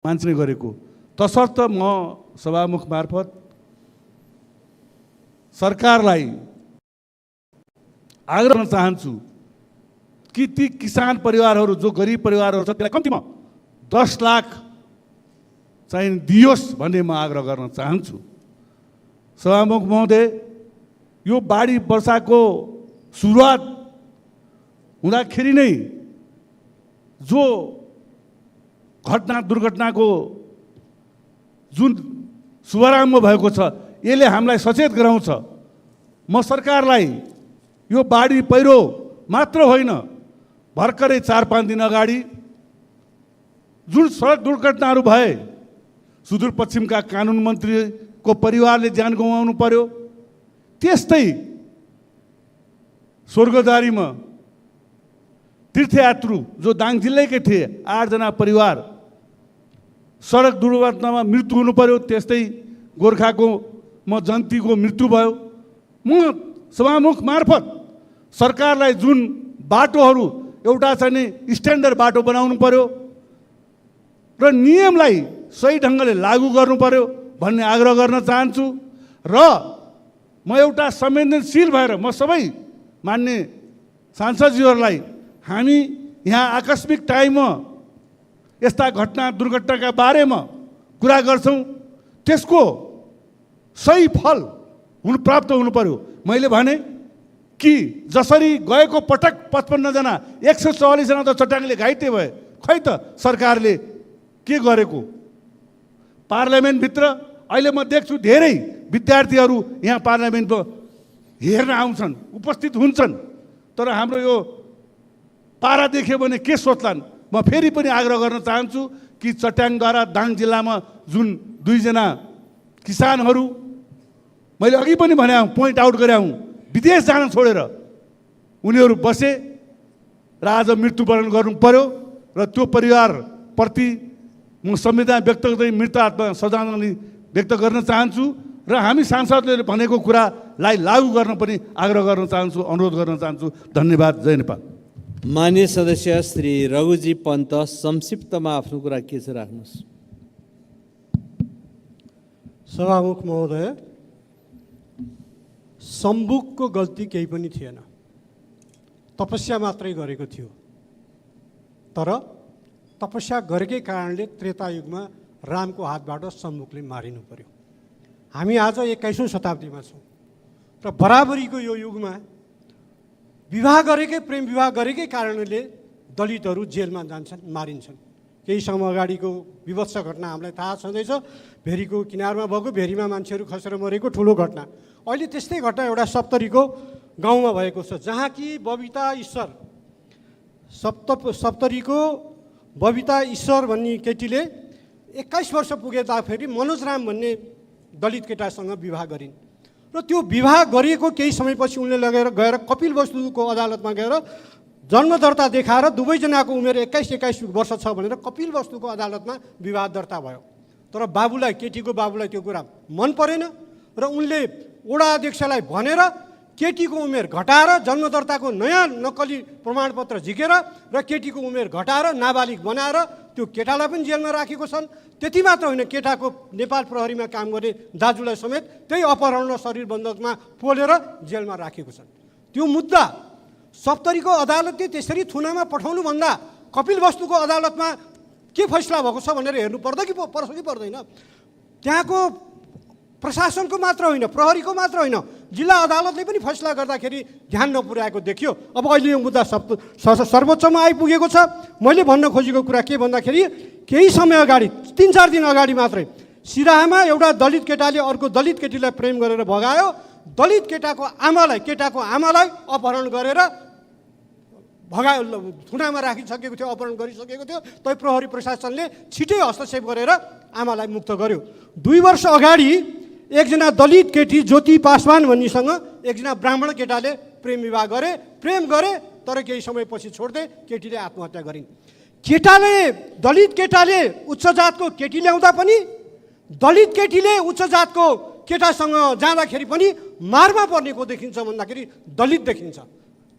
मान्छेले गरेको। तसर्थ म सभामुख मार्फत सरकारलाई आग्रह गर्न चाहन्छु कि ती किसान परिवारहरू जो गरिब परिवारहरू छ त्यसलाई कम्तीमा 10 लाख चाहिँ दियोस् भन्ने म आग्रह गर्न चाहन्छु। सभामुख महोदय, यो बाढी वर्षाको सुरुवात हुँदाखेरि नै जो दुर्घटनाको जुन शुभारम्भ भएको छ यसले हामीलाई सचेत गराउँछ। म सरकारलाई यो बाढी पहिरो मात्र होइन, भर्खरै 4-5 दिन अगाडि जुन सडक दुर्घटनाहरू भए, सुदूरपश्चिमका कानुन मन्त्रीको परिवारले ज्यान गुमाउनु पर्यो, त्यस्तै स्वर्गद्वारीमा तीर्थयात्रु जो दाङ जिल्लाकै थिए 8 जना परिवार सडक दुर्घटनामा मृत्यु हुनु पर्यो, त्यस्तै गोर्खाको जन्तीको मृत्यु भयो। म सभामुख मार्फत सरकारलाई जुन बाटोहरू एउटा चाहिँ स्ट्यान्डर्ड बाटो बनाउनु पर्यो र नियमलाई सही ढङ्गले लागू गर्नु पर्यो भन्ने आग्रह गर्न चाहन्छु। र म एउटा संवेदनशील भएर म सबै मान्य सांसदज्यूहरूलाई हामी यहाँ आकस्मिक टाइममा यस्ता दुर्घटनाका बारेमा कुरा गर्छौँ, त्यसको सही फल प्राप्त हुनु पर्यो। मैले भने कि जसरी गएको पटक 55 जना 144 जना त चट्याङले घाइते भए, खै त सरकारले के गरेको? पार्लियामेन्टभित्र अहिले म देख्छु धेरै विद्यार्थीहरू यहाँ पार्लियामेन्टमा हेर्न आउँछन्, उपस्थित हुन्छन्, तर हाम्रो यो पारा देख्यो भने के सोच्लान्? म फेरि पनि आग्रह गर्न चाहन्छु कि चट्याङद्वारा दाङ जिल्लामा जुन 2 जना किसानहरू मैले अघि पनि भने पोइन्ट आउट गरे हुँ, विदेश जान छोडेर उनीहरू बसे र आज मृत्युवरण गर्नु पर्यो र त्यो परिवारप्रति म संवेदना व्यक्त गर्दै मृत आत्मा श्रद्धाञ्जली व्यक्त गर्न चाहन्छु र हामी सांसदले भनेको कुरालाई लागू गर्न पनि आग्रह गर्न चाहन्छु, अनुरोध गर्न चाहन्छु। धन्यवाद। जय नेपाल। मान्य सदस्य श्री रघुजी पन्त, संक्षिप्तमा आफ्नो कुरा के छ राख्नुहोस्। सभामुख महोदय, सम्बुकको गल्ती केही पनि थिएन, तपस्या मात्रै गरेको थियो। तर तपस्या गरेकै कारणले त्रेतायुगमा रामको हातबाट सम्बुकले मारिनु पर्यो। हामी आज 21औं शताब्दीमा छौँ र बराबरीको यो युगमा विवाह गरेकै प्रेम विवाह गरेकै कारणले दलितहरू जेलमा जान्छन्, मारिन्छन्। केही समय अगाडिको विभत्स घटना हामीलाई थाहा छँदैछ, भेरीको किनारमा भएको, भेरीमा मान्छेहरू खसेर मरेको ठुलो घटना। अहिले त्यस्तै घटना एउटा सप्तरीको गाउँमा भएको छ, जहाँ कि बबिता ईश्वर, सप्तरीको बबिता ईश्वर भन्ने केटीले 21 वर्ष पुगेदाखेरि मनोज राम भन्ने दलित केटासँग विवाह गरिन् र त्यो विवाह गरिएको केही समयपछि उनले गएर कपिलवस्तुको अदालतमा गएर जन्म दर्ता देखाएर दुवैजनाको उमेर 21 वर्ष छ भनेर कपिलवस्तुको अदालतमा विवाह दर्ता भयो। तर बाबुलाई, केटीको बाबुलाई त्यो कुरा मन परेन र उनले वडा अध्यक्षलाई भनेर केटीको उमेर घटाएर जन्म दर्ताको नयाँ नक्कली प्रमाणपत्र झिकेर र केटीको उमेर घटाएर नाबालिग बनाएर त्यो केटालाई पनि जेलमा राखेको छन्। त्यति मात्र होइन, केटाको नेपाल प्रहरीमा काम गर्ने दाजुलाई समेत त्यही अपहरण र शरीर बन्धकमा पोलेर जेलमा राखेको छन्। त्यो मुद्दा सप्तरीको अदालतले त्यसरी थुनामा पठाउनुभन्दा कपिलवस्तुको अदालतमा के फैसला भएको छ भनेर हेर्नु पर्छ कि पर्दैन? त्यहाँको प्रशासनको मात्र होइन, प्रहरीको मात्र होइन, जिल्ला अदालतले पनि फैसला गर्दाखेरि ध्यान नपुर्याएको देखियो। अब अहिले यो मुद्दा सर्वोच्चमा आइपुगेको छ। मैले भन्न खोजेको कुरा के भन्दाखेरि केही समय अगाडि, 3-4 दिन अगाडि मात्रै सिराहामा एउटा दलित केटाले अर्को दलित केटीलाई प्रेम गरेर भगायो। दलित केटाको आमालाई अपहरण गरेर भगायो, थुनामा राखिसकेको थियो, अपहरण गरिसकेको थियो। तै प्रहरी प्रशासनले छिटै हस्तक्षेप गरेर आमालाई मुक्त गर्यो। 2 वर्ष अगाडि एकजना दलित केटी ज्योति पासवान भन्नेसँग एकजना ब्राह्मण केटाले प्रेम विवाह प्रेम गरे, तर केही समयपछि छोड्दै केटीले आत्महत्या गरिन्। दलित केटाले उच्च जातको केटी ल्याउँदा पनि, दलित केटीले उच्च जातको केटासँग जाँदाखेरि पनि मारमा पर्नेको देखिन्छ भन्दाखेरि दलित देखिन्छ।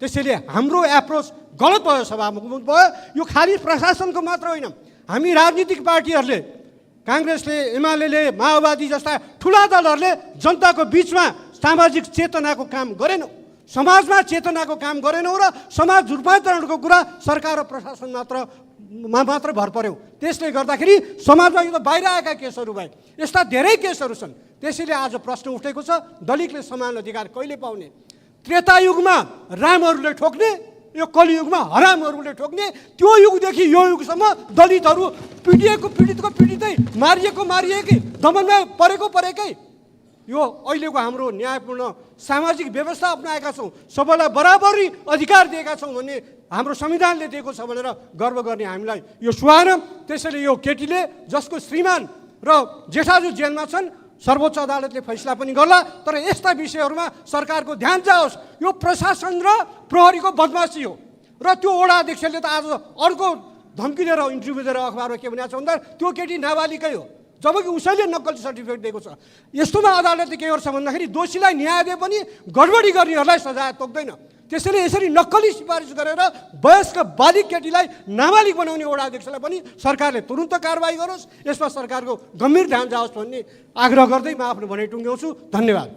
त्यसैले हाम्रो एप्रोच गलत भयो, सभामुख भयो। यो खालि प्रशासनको मात्र होइन, हामी राजनीतिक पार्टीहरूले काङ्ग्रेसले, एमाले, माओवादी जस्ता ठुला दलहरूले जनताको बिचमा सामाजिक चेतनाको काम गरेनौँ, समाजमा चेतनाको काम गरेनौँ र समाज रूपान्तरणको कुरा सरकार र प्रशासन मात्र भर पर्यौँ। त्यसले गर्दाखेरि समाजमा यो त बाहिर आएका केसहरू भए, यस्ता धेरै केसहरू छन्। त्यसैले आज प्रश्न उठेको छ, दलितले समान अधिकार कहिले पाउने? त्रेतायुगमा रामहरूले ठोक्ने, यो कलियुगमा हरामहरूले ठोक्ने, त्यो युगदेखि यो युगसम्म दलितहरू पीडितको पीडितै, मारिएकै, दमनमा परेकै। यो अहिलेको हाम्रो न्यायपूर्ण सामाजिक व्यवस्था अपनाएका छौँ, सबैलाई बराबरी अधिकार दिएका छौँ भन्ने हाम्रो संविधानले दिएको छ भनेर गर्व गर्ने हामीलाई यो सुहान। त्यसैले यो केटीले, जसको श्रीमान र जेठाजु जेलमा छन्, सर्वोच्च अदालतले फैसला पनि गर्ला, तर यस्ता विषयहरूमा सरकारको ध्यान जाओस्। यो प्रशासन र प्रहरीको बदमासी हो। र त्यो वडा अध्यक्षले त आज अर्को धम्की दिएर इन्टरभ्यू दिएर अखबारमा के भनेको छ भन्दा त्यो केटी नाबालिकै हो, जबकि उसैले नक्कली सर्टिफिकेट दिएको छ। यस्तोमा अदालतले के गर्छ भन्दाखेरि दोषीलाई न्याय दिए पनि गडबडी गर्नेहरूलाई सजाय तोक्दैन। त्यसैले यसरी नक्कली सिफारिस गरेर वयस्क बालिक केटीलाई नाबालिग बनाउने वडा अध्यक्षलाई पनि सरकारले तुरुन्त कारवाही गरोस्, यसमा सरकारको गम्भीर ध्यान जाओस् भन्ने आग्रह गर्दै म आफ्नो भनाइ टुङ्ग्याउँछु। धन्यवाद।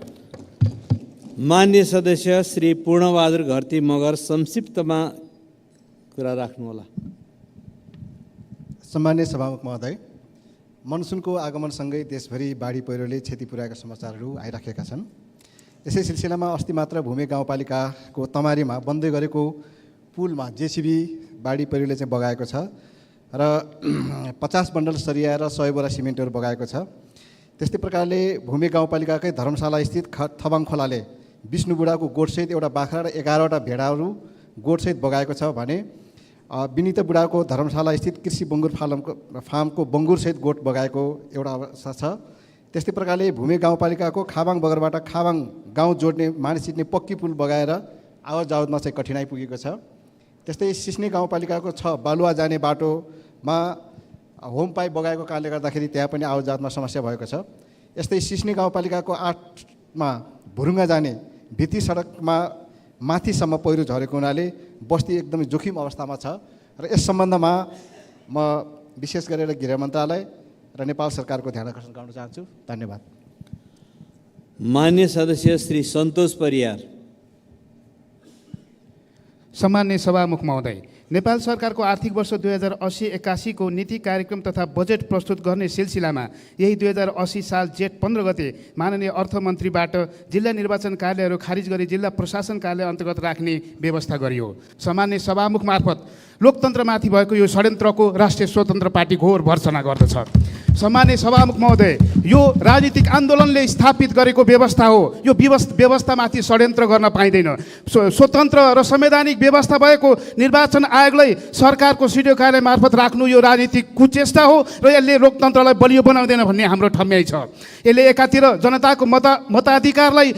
मान्य सदस्य श्री पूर्णबहादुर घरती मगर संक्षिप्तमा कुरा राख्नुहोला। सम्मान्य सभामुख महोदय, मनसुनको आगमनसँगै देशभरि बाढी पहिरोले क्षति पुर्याएका समाचारहरू आइराखेका छन्। यसै सिलसिलामा अस्ति मात्र भूमे गाउँपालिकाको तमारीमा बन्दै गरेको पुलमा जेसिबी बाढी पहिरोले चाहिँ बगाएको छ र 50 बन्डल सरिया र 100 बोरा सिमेन्टहरू बगाएको छ। त्यस्तै प्रकारले भूमे गाउँपालिकाकै धर्मशाला स्थित थबाङ खोलाले विष्णु बुढाको गोठसहित एउटा बाख्रा र 11वटा भेडाहरू गोठसहित बगाएको छ भने विनित बुढाको धर्मशाला स्थित कृषि बङ्गुर फार्मको बङ्गुरसहित गोठ बगाएको एउटा अवस्था छ। त्यस्तै प्रकारले भूमे गाउँपालिकाको खाबाङ बगरबाट खाबाङ गाउँ जोड्ने मानिस हिँड्ने पक्की पुल बगाएर आवत जावतमा चाहिँ कठिनाइ पुगेको छ। त्यस्तै सिस्ने गाउँपालिकाको 6 बालुवा जाने बाटोमा होम पाइप बगाएको कारणले गर्दाखेरि त्यहाँ पनि आवत जावतमा समस्या भएको छ। यस्तै सिस्ने गाउँपालिकाको 8मा भुरुङ्गा जाने भित्ती सडकमा माथिसम्म पहिरो झरेको हुनाले बस्ती एकदमै जोखिम अवस्थामा छ र यस सम्बन्धमा म विशेष गरेर गृह मन्त्रालय र नेपाल सरकारको ध्यान आकर्षण गर्न चाहन्छु। धन्यवाद। मान्य सदस्य श्री सन्तोष परियार। सम्मान्य सभामुख महोदय, नेपाल सरकारको आर्थिक वर्ष 2080-81 को नीति कार्यक्रम तथा बजेट प्रस्तुत गर्ने सिलसिलामा यही 2080 साल जेठ 15 गते माननीय अर्थमन्त्रीबाट जिल्ला निर्वाचन कार्यालयहरू खारिज गरी जिल्ला प्रशासन कार्यालय अन्तर्गत राख्ने व्यवस्था गरियो। सामान्य सभामुख मार्फत लोकतन्त्रमाथि भएको यो षड्यन्त्रको राष्ट्रिय स्वतन्त्र पार्टी घोर भर्त्सना गर्दछ। सामान्य सभामुख महोदय, यो राजनीतिक आन्दोलनले स्थापित गरेको व्यवस्था हो। यो व्यवस्थामाथि षड्यन्त्र गर्न पाइँदैन। स्वतन्त्र र संवैधानिक व्यवस्था भएको निर्वाचन आयोगलाई सरकारको सिडिओ कार्यालय मार्फत राख्नु यो राजनीतिक कुचेष्टा हो र यसले लोकतन्त्रलाई बलियो बनाउँदैन भन्ने हाम्रो ठम्याइ छ। यसले एकातिर जनताको मताधिकारलाई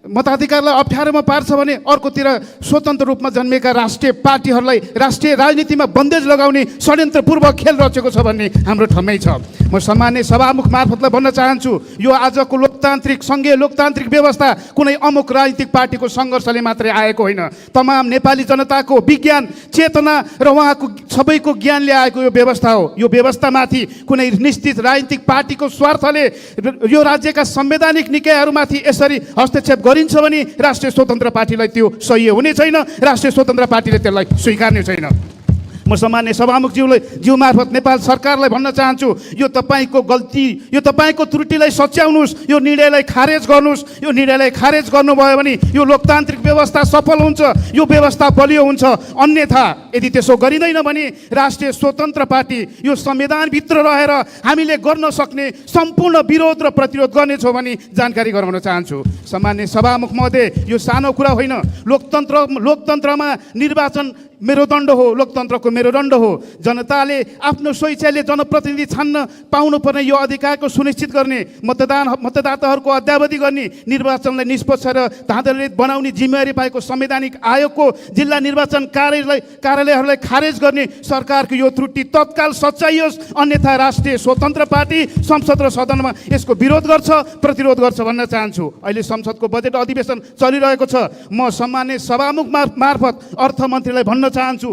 अप्ठ्यारोमा पार्छ भने अर्कोतिर स्वतन्त्र रूपमा जन्मेका राष्ट्रिय पार्टीहरूलाई राष्ट्रिय राजनीतिमा बन्देज लगाउने षड्यन्त्रपूर्वक खेल रचेको छ भन्ने हाम्रो ठम्याइ छ। म सम्मान्य सभामुख मार्फतलाई भन्न चाहन्छु, यो आजको सङ्घीय लोकतान्त्रिक व्यवस्था कुनै अमुक राजनीतिक पार्टीको सङ्घर्षले मात्रै आएको होइन। तमाम नेपाली जनताको विज्ञान चेतना र उहाँको सबैको ज्ञानले आएको यो व्यवस्था हो। यो व्यवस्थामाथि कुनै निश्चित राजनीतिक पार्टीको स्वार्थले यो राज्यका संवैधानिक निकायहरूमाथि यसरी हस्तक्षेप गरिन्छ भने राष्ट्रिय स्वतन्त्र पार्टीलाई त्यो सही हुने छैन। राष्ट्रिय स्वतन्त्र पार्टीले त्यसलाई स्वीकार्ने छैन। म सम्मान्य सभामुखज्यू मार्फत नेपाल सरकारलाई भन्न चाहन्छु, यो तपाईँको गल्ती, यो तपाईँको त्रुटिलाई सच्याउनुहोस्, यो निर्णयलाई खारेज गर्नुहोस्। यो निर्णयलाई खारेज गर्नुभयो भने यो लोकतान्त्रिक व्यवस्था सफल हुन्छ, यो व्यवस्था बलियो हुन्छ। अन्यथा यदि त्यसो गरिँदैन भने राष्ट्रिय स्वतन्त्र पार्टी यो संविधानभित्र रहेर हामीले गर्न सक्ने सम्पूर्ण विरोध र प्रतिरोध गर्नेछौँ भनी जानकारी गराउन चाहन्छु। सम्मान्य सभामुख महोदय, यो सानो कुरा होइन। लोकतन्त्रमा निर्वाचन मेरुदण्ड हो, लोकतन्त्रको मेरुदण्ड हो। जनताले आफ्नो स्वेच्छाले जनप्रतिनिधि छान्न पाउनुपर्ने यो अधिकारको सुनिश्चित गर्ने, मतदाताहरूको अद्यावधि गर्ने, निर्वाचनलाई निष्पक्ष र धाँधली बनाउने जिम्मेवारी पाएको संवैधानिक आयोगको जिल्ला निर्वाचन कार्यालयहरूलाई खारेज गर्ने सरकारको यो त्रुटि तत्काल सच्याइयोस्। अन्यथा राष्ट्रिय स्वतन्त्र पार्टी संसद र सदनमा यसको विरोध गर्छ, प्रतिरोध गर्छ भन्न चाहन्छु। अहिले संसदको बजेट अधिवेशन चलिरहेको छ। म सम्मान्य सभामुख मार्फत अर्थमन्त्रीलाई भन्न चाहन्छु।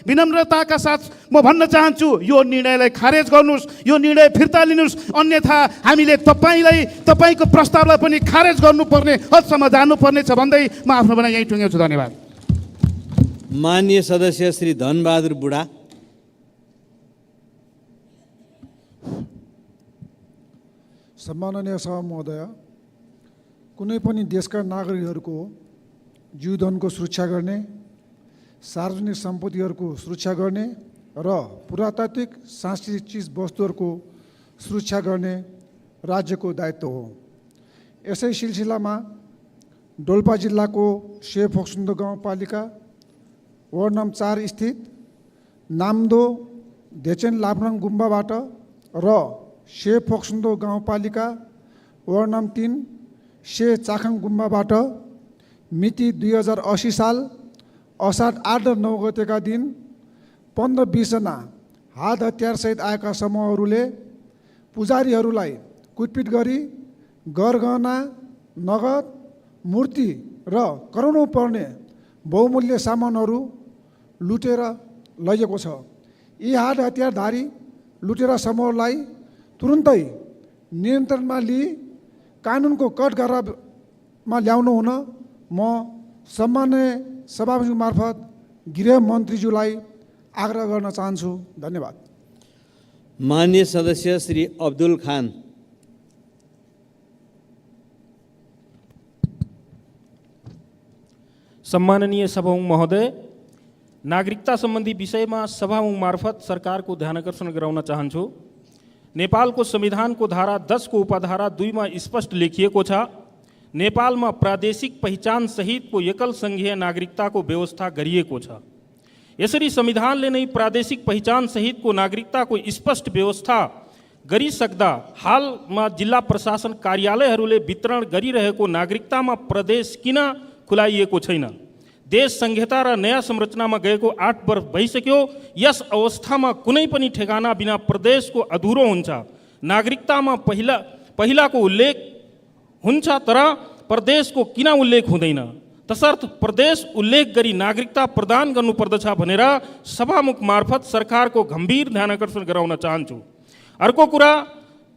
विनम्रताका साथ म भन्न चाहन्छु, यो निर्णयलाई खारेज गर्नुहोस्, यो निर्णय फिर्ता लिनुहोस्, अन्यथा हामीले तपाईँको प्रस्तावलाई पनि खारेज गर्नुपर्ने हदसम्म जानुपर्ने छ भन्दै म आफ्नो भनाइ यहीँ टुङ्ग्याउँछु। धन्यवाद। माननीय सदस्य श्री धनबहादुर बुढा। सम्माननीय सभा महोदय, कुनै पनि देशका नागरिकहरूको जीवधनको सुरक्षा गर्ने, सार्वजनिक सम्पत्तिहरूको सुरक्षा गर्ने र पुरातात्विक सांस्कृतिक चिज वस्तुहरूको सुरक्षा गर्ने राज्यको दायित्व हो। यसै सिलसिलामा डोल्पा जिल्लाको से फोक्सुन्दो गाउँपालिका वार्ड नम्बर 4 स्थित नाम्दो धेचेन लाभ्राङ गुम्बाबाट र से फोक्सुन्दो गाउँपालिका वार्ड नम्बर 3 से चाखाङ गुम्बाबाट मिति 2080 साल असार 8 र 9 गतेका दिन 15-20 जना हात हतियारसहित आएका समूहहरूले पुजारीहरूलाई कुटपिट गरी गरगहना, नगद, मूर्ति र करोडौँ पर्ने बहुमूल्य सामानहरू लुटेर लैएको छ। यी हात हतियारधारी लुटेरा समूहलाई तुरुन्तै नियन्त्रणमा लिई कानुनको कठघरामा ल्याउनु हुन म सम्माननीय सभामुख मार्फत गृहमन्त्रीज्यूलाई आग्रह गर्न चाहन्छु। धन्यवाद। माननीय सदस्य श्री अब्दुल खान। सम्माननीय सभामुख महोदय, नागरिकता सम्बन्धी विषयमा सभामुख मार्फत सरकारको ध्यानकर्षण गराउन चाहन्छु। नेपालको संविधानको धारा 10 को उपधारा 2 मा स्पष्ट लेखिएको छ, नेपालमा प्रादेशिक पहिचान सहितको एकल सङ्घीय नागरिकताको व्यवस्था गरिएको छ। यसरी संविधानले नै प्रादेशिक पहिचान सहितको नागरिकताको स्पष्ट व्यवस्था गरिसक्दा हालमा जिल्ला प्रशासन कार्यालयहरूले वितरण गरिरहेको नागरिकतामा प्रदेश किन खुलाइएको छैन? देश संहिता र नयाँ संरचनामा गएको 8 वर्ष भइसक्यो। यस अवस्थामा कुनै पनि ठेगाना बिना प्रदेशको अधुरो हुन्छ। नागरिकतामा पहिलाको उल्लेख हुन्छ तर प्रदेशको किन उल्लेख हुँदैन? तसर्थ प्रदेश उल्लेख गरी नागरिकता प्रदान गर्नुपर्दछ भनेर सभामुख मार्फत सरकारको गम्भीर ध्यानकर्षण गराउन चाहन्छु। अर्को कुरा,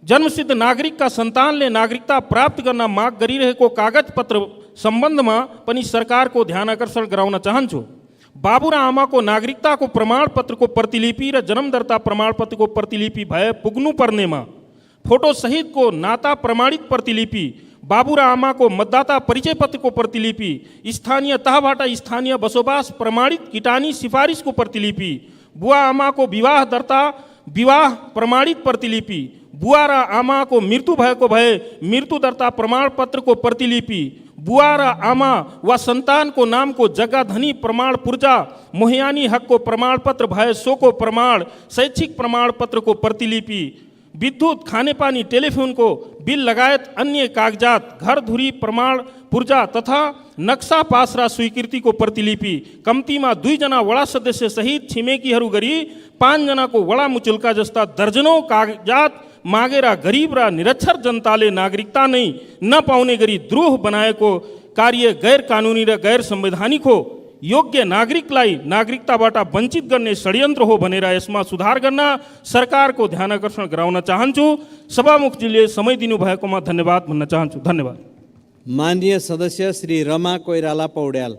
जन्मसिद्ध नागरिकका सन्तानले नागरिकता प्राप्त गर्न माग गरिरहेको कागजपत्र सम्बन्धमा पनि सरकारको ध्यानकर्षण गराउन चाहन्छु। बाबु र आमाको नागरिकताको प्रमाणपत्रको प्रतिलिपि र जन्मदर्ता प्रमाणपत्रको प्रतिलिपि भए पुग्नुपर्नेमा फोटोसहितको नाता प्रमाणित प्रतिलिपि, बाबु र आमाको मतदाता परिचय पत्रको प्रतिलिपि, स्थानीय तहबाट स्थानीय बसोबास प्रमाणित किटानी सिफारिसको प्रतिलिपि, बुवा आमाको विवाह दर्ता विवाह प्रमाणित प्रतिलिपि, बुवा र आमाको मृत्यु भएको भए मृत्यु दर्ता प्रमाणपत्रको प्रतिलिपि, बुवा र आमा वा सन्तानको नामको जग्गा धनी प्रमाण पूर्जा, मोहियानी हकको प्रमाणपत्र भए सोको प्रमाण, शैक्षिक प्रमाणपत्रको प्रतिलिपि, विद्युत, खानेपानी, टेलिफोनको बिल लगायत अन्य कागजात, घरधुरी प्रमाण पूर्जा तथा नक्सा पास र स्वीकृतिको प्रतिलिपि, कम्तीमा 2 जना वडा सदस्य सहित छिमेकीहरू गरी 5 जनाको वडा मुचुल्का जस्ता दर्जनौं कागजात मागेर गरिब र निरक्षर जनताले नागरिकता नै नपाउने गरी द्रोह बनाएको कार्य गैर कानुनी र गैर संवैधानिक हो। योग्य नागरिकलाई नागरिकताबाट वञ्चित गर्ने षड्यन्त्र हो भनेर यसमा सुधार गर्न सरकारको ध्यानकर्षण गराउन चाहन्छु। सभामुखजीले समय दिनुभएकोमा धन्यवाद भन्न चाहन्छु। धन्यवाद। माननीय सदस्य श्री रमा कोइराला पौड्याल।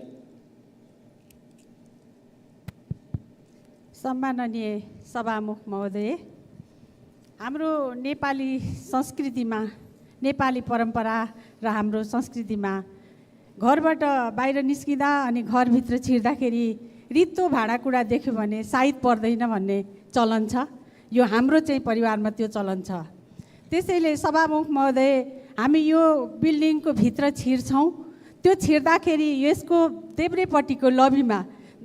सम्माननीय सभामुख महोदय, हाम्रो नेपाली संस्कृतिमा, नेपाली परम्परा र हाम्रो संस्कृतिमा घरबाट बाहिर निस्किँदा अनि घरभित्र छिर्दाखेरि रित्तो भाँडाकुँडा देख्यो भने साइत पर्दैन भन्ने चलन छ। यो हाम्रो चाहिँ परिवारमा त्यो चलन छ। त्यसैले सभामुख महोदय, हामी यो बिल्डिङको भित्र छिर्छौँ, त्यो छिर्दाखेरि यसको देब्रेपट्टिको लबीमा